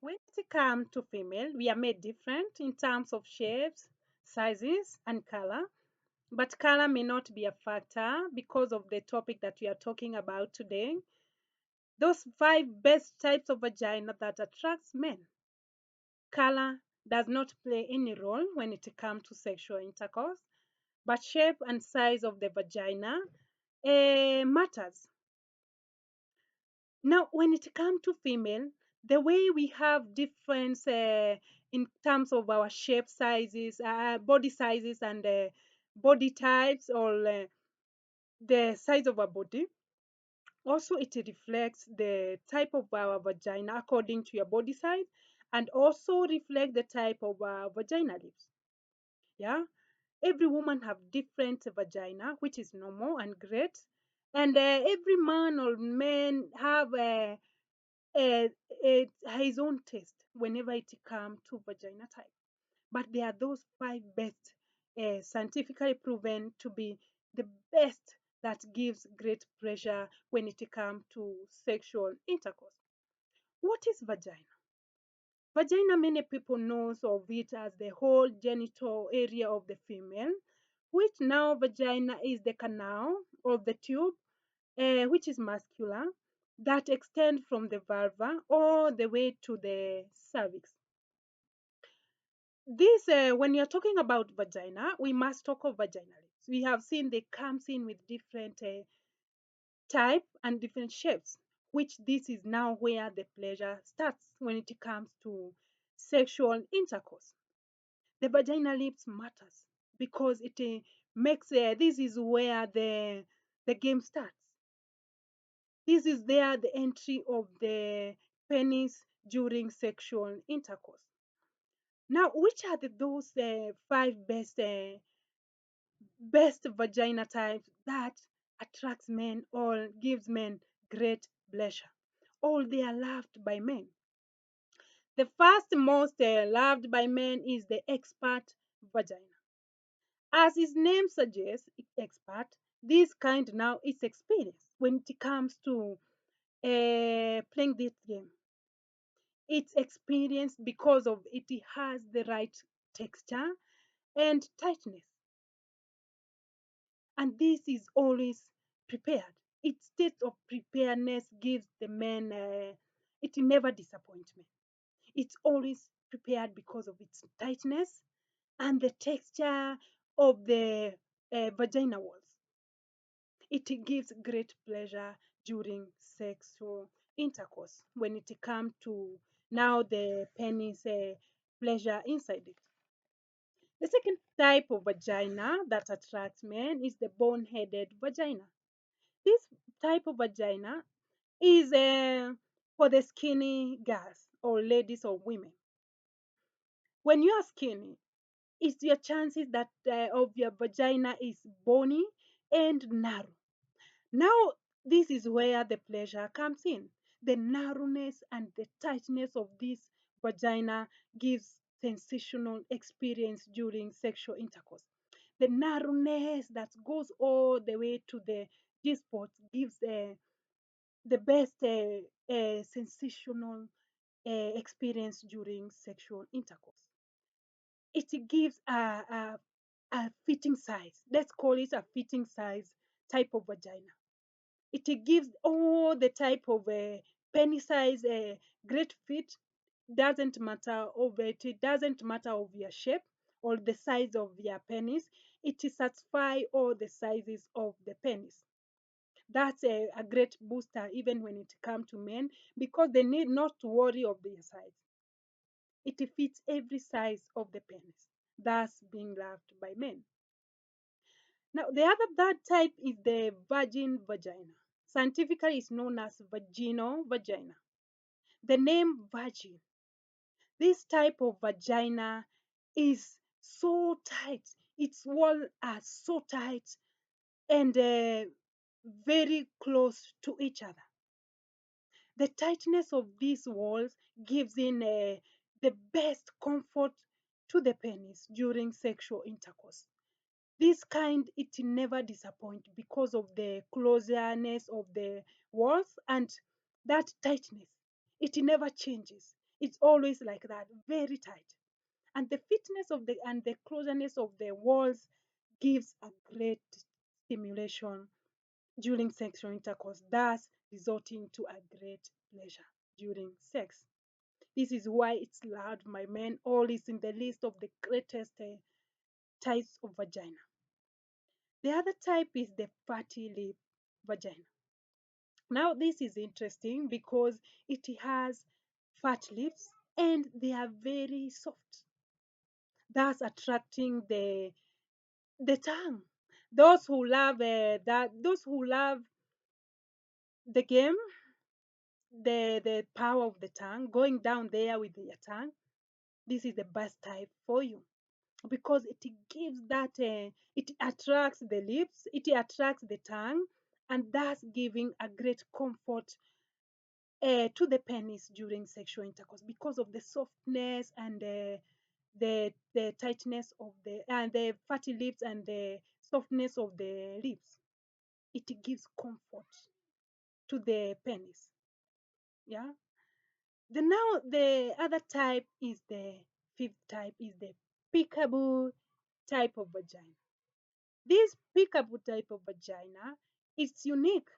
When it comes to female, we are made different in terms of shapes, sizes, and color. But color may not be a factor because of the topic that we are talking about today. Those five best types of vagina that attracts men. Color does not play any role when it comes to sexual intercourse, but shape and size of the vagina matters. Now, when it comes to female, the way we have difference in terms of our shape sizes, body sizes, and body types, or the size of our body. Also, it reflects the type of our vagina according to your body size, and also reflect the type of vagina lips. Yeah, every woman have different vagina, which is normal and great, and every man or man have uh, his own taste whenever it comes to vagina type. But there are those five best, scientifically proven to be the best that gives great pleasure when it comes to sexual intercourse. What is vagina? Vagina, many people knows of it as the whole genital area of the female, which now vagina is the canal of the tube, which is muscular, that extend from the vulva all the way to the cervix. This, when you're talking about vagina, we must talk of vaginals. We have seen they comes in with different type and different shapes, which this is now where the pleasure starts when it comes to sexual intercourse. The vaginal lips matters because it makes this is where the game starts. This is there the entry of the penis during sexual intercourse. Now, which are those five best vagina types that attracts men or gives men great pleasure? All they are loved by men. The first most loved by men is the expert vagina. As his name suggests, expert, this kind now is experience when it comes to playing this game. It's experience because of it has the right texture and tightness, and this is always prepared. Its state of preparedness gives the man it never disappoints me. It's always prepared because of its tightness and the texture of the vagina walls. It gives great pleasure during sexual intercourse when it comes to now the penis pleasure inside it. The second type of vagina that attracts men is the bone-headed vagina. This type of vagina is for the skinny girls or ladies or women. When you are skinny, it's your chances that of your vagina is bony and narrow. Now, this is where the pleasure comes in. The narrowness and the tightness of this vagina gives sensational experience during sexual intercourse. The narrowness that goes all the way to the G spot gives the best sensational experience during sexual intercourse. It gives a fitting size. Let's call it a fitting size type of vagina. It gives all the type of penis size, great fit. Doesn't matter of it. It doesn't matter of your shape or the size of your penis. It satisfies all the sizes of the penis. That's a great booster even when it comes to men because they need not to worry of their size. It fits every size of the penis, thus being loved by men. Now, the other that type is the virgin vagina. Scientifically, it's known as vaginal vagina. The name virgin. This type of vagina is so tight. Its walls are so tight and very close to each other. The tightness of these walls gives in the best comfort to the penis during sexual intercourse. This kind it never disappoint because of the closeness of the walls and that tightness. It never changes. It's always like that, very tight. And the fitness of the and the closeness of the walls gives a great stimulation during sexual intercourse, thus resulting to a great pleasure during sex. This is why it's loud, my men. All is in the list of the greatest types of vagina. The other type is the fatty lip vagina. Now, this is interesting because it has fat lips and they are very soft, thus attracting the tongue. Those who love the game, the power of the tongue, going down there with your tongue, this is the best type for you because it gives it attracts the lips, it attracts the tongue, and thus giving a great comfort to the penis during sexual intercourse because of the softness and the tightness of the and the fatty lips and the softness of the lips. It gives comfort to the penis. Yeah. The other type is the fifth type is the peekaboo type of vagina. This peekaboo type of vagina is unique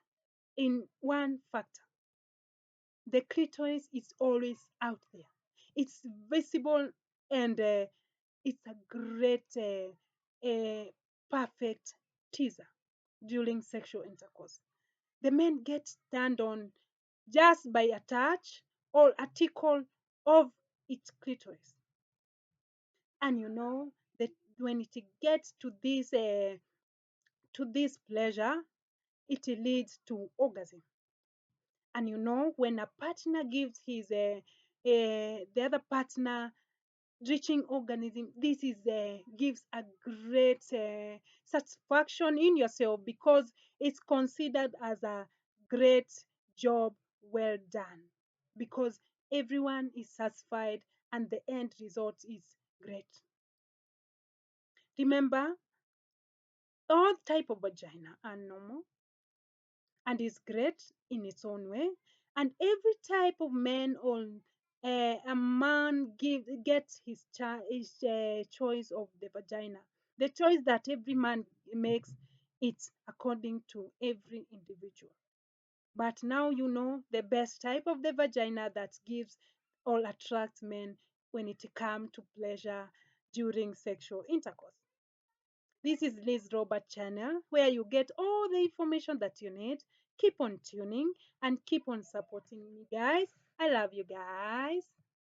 in one factor. The clitoris is always out there. It's visible and it's a great, perfect teaser during sexual intercourse. The men get turned on just by a touch or a tickle of its clitoris. And you know that when it gets to this pleasure, it leads to orgasm. And you know when a partner gives the other partner reaching organism, this is gives a great satisfaction in yourself because it's considered as a great job well done because everyone is satisfied and the end result is great. Remember, all type of vagina are normal and is great in its own way. And every type of man or a man gets his choice of the vagina. The choice that every man makes, it's according to every individual. But now you know the best type of the vagina that gives or attracts men when it comes to pleasure during sexual intercourse. This is Liz Robert channel where you get all the information that you need. Keep on tuning and keep on supporting me, guys. I love you guys.